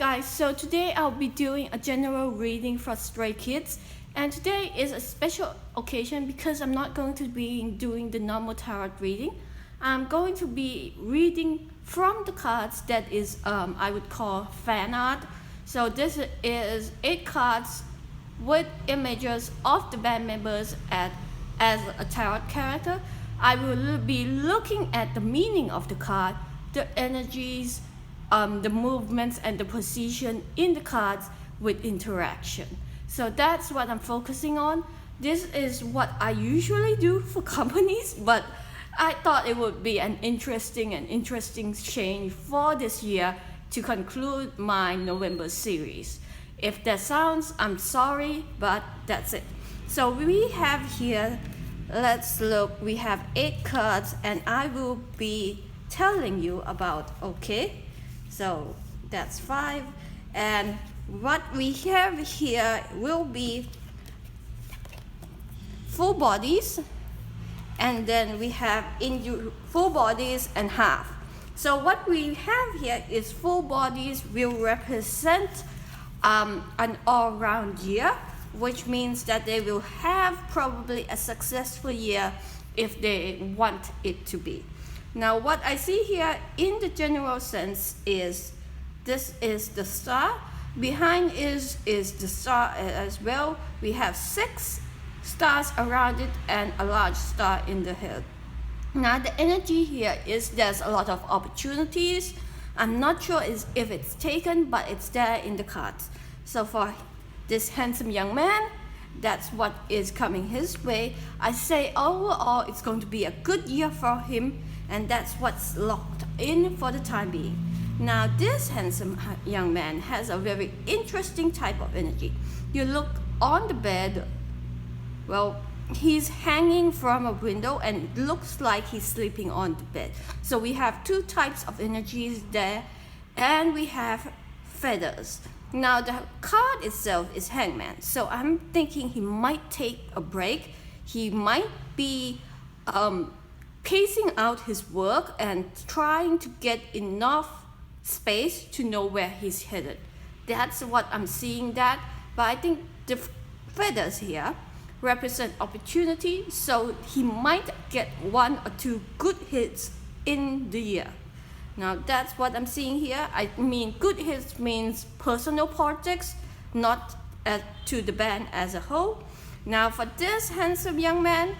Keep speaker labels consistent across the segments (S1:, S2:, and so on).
S1: guys, so today I'll be doing a general reading for Stray Kids, and today is a special occasion because I'm not going to be doing the normal tarot reading. I'm going to be reading from the cards that is I would call fan art. So this is 8 cards with images of the band members as a tarot character. I will be looking at the meaning of the card, the energies, the movements and the position in the cards with interaction. So that's what I'm focusing on. This is what I usually do for companies, but I thought it would be an interesting change for this year to conclude my November series. If that sounds, I'm sorry, but that's it. So we have here, let's look, we have 8 cards and I will be telling you about, okay? So that's 5, and what we have here will be full bodies, and then we have full bodies and half. So what we have here is full bodies will represent an all-round year, which means that they will have probably a successful year if they want it to be. Now what I see here in the general sense is this is the star, behind is the star as well. We have 6 stars around it and a large star in the head. Now the energy here is there's a lot of opportunities. I'm not sure if it's taken, but it's there in the cards. So for this handsome young man, that's what is coming his way. I say overall it's going to be a good year for him, and that's what's locked in for the time being. Now this handsome young man has a very interesting type of energy. You look on the bed, well, he's hanging from a window and it looks like he's sleeping on the bed. So we have 2 types of energies there, and we have feathers. Now the card itself is Hangman, so I'm thinking he might take a break. He might be pacing out his work and trying to get enough space to know where he's headed. That's what I'm seeing that, but I think the feathers here represent opportunity, so he might get 1 or 2 good hits in the year. Now that's what I'm seeing here. I mean, good hits means personal projects, not to the band as a whole. Now for this handsome young man,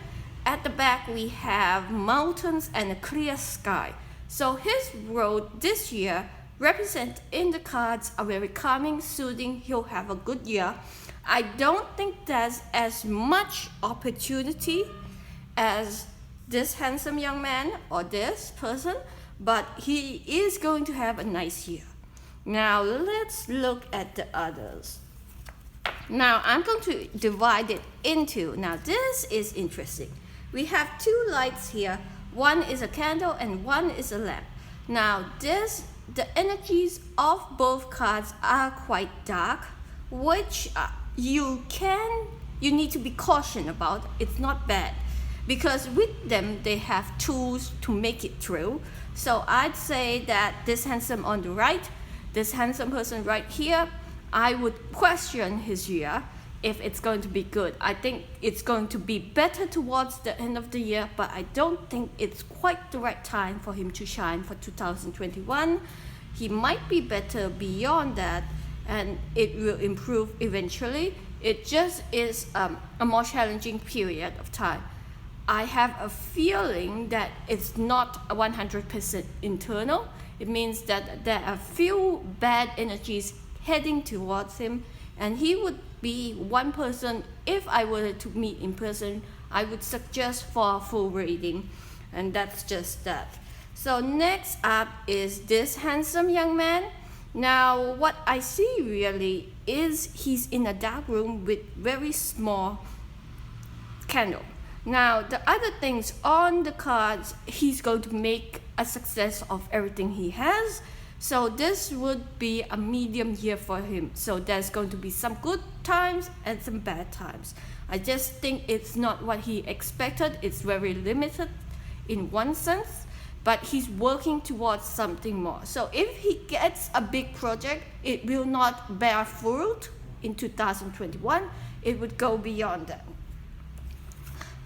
S1: at the back we have mountains and a clear sky. So his road this year represent in the cards are very calming, soothing. He'll have a good year. I don't think there's as much opportunity as this handsome young man or this person, but he is going to have a nice year. Now let's look at the others. Now I'm going to divide it into, now this is interesting. We have 2 lights here. One is a candle and one is a lamp. Now the energies of both cards are quite dark, which you need to be cautious about. It's not bad, because with them they have tools to make it through. So I'd say that this handsome on the right, this handsome person right here, I would question his year if it's going to be good. I think it's going to be better towards the end of the year, but I don't think it's quite the right time for him to shine for 2021. He might be better beyond that, and it will improve eventually. It just is a more challenging period of time. I have a feeling that it's not 100% internal. It means that there are few bad energies heading towards him, and he would be one person, if I were to meet in person, I would suggest for a full reading, and that's just that. So next up is this handsome young man. Now what I see really is he's in a dark room with very small candle. Now the other things on the cards, he's going to make a success of everything he has. So this would be a medium year for him. So there's going to be some good times and some bad times. I just think it's not what he expected. It's very limited in one sense. but he's working towards something more. So if he gets a big project, it will not bear fruit in 2021. It would go beyond that.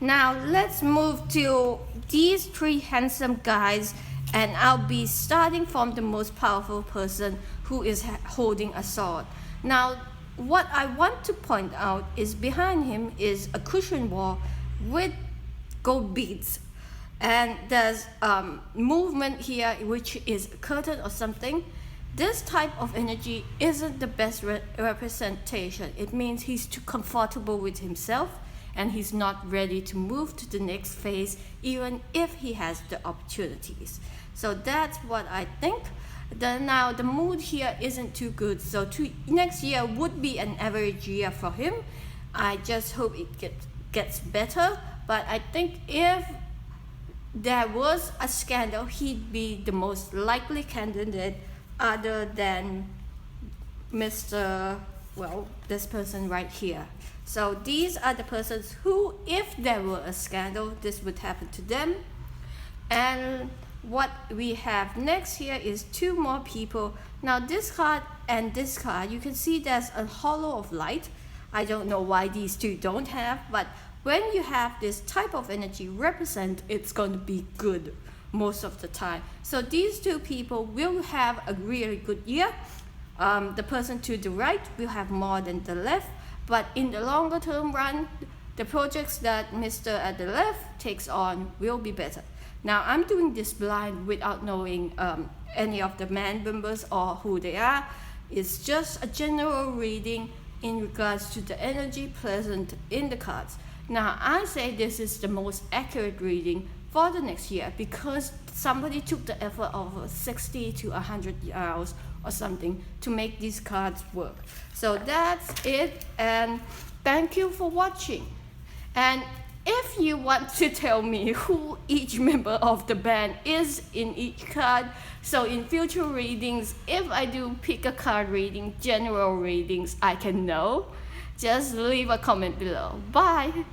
S1: Now let's move to these three handsome guys, and I'll be starting from the most powerful person, who is holding a sword. Now what I want to point out is behind him is a cushion wall with gold beads, and there's movement here which is a curtain or something. This type of energy isn't the best representation. It means he's too comfortable with himself and he's not ready to move to the next phase, even if he has the opportunities. So that's what I think. Now the mood here isn't too good, so next year would be an average year for him. I just hope it gets better, but I think if there was a scandal, he'd be the most likely candidate other than Mr. well, this person right here. So these are the persons who, if there were a scandal, this would happen to them. And what we have next here is two more people. Now this card and this card, you can see there's a hollow of light. I don't know why these two don't have, but when you have this type of energy represent, it's going to be good most of the time. So these two people will have a really good year. The person to the right will have more than the left, but in the longer term run, the projects that Mr. at the left takes on will be better. Now I'm doing this blind without knowing any of the band members or who they are. It's just a general reading in regards to the energy present in the cards. Now I say this is the most accurate reading for the next year because somebody took the effort of 60 to 100 hours or something to make these cards work. So that's it, and thank you for watching. And if you want to tell me who each member of the band is in each card, so in future readings, if I do pick a card reading, general readings, I can know, just leave a comment below. Bye!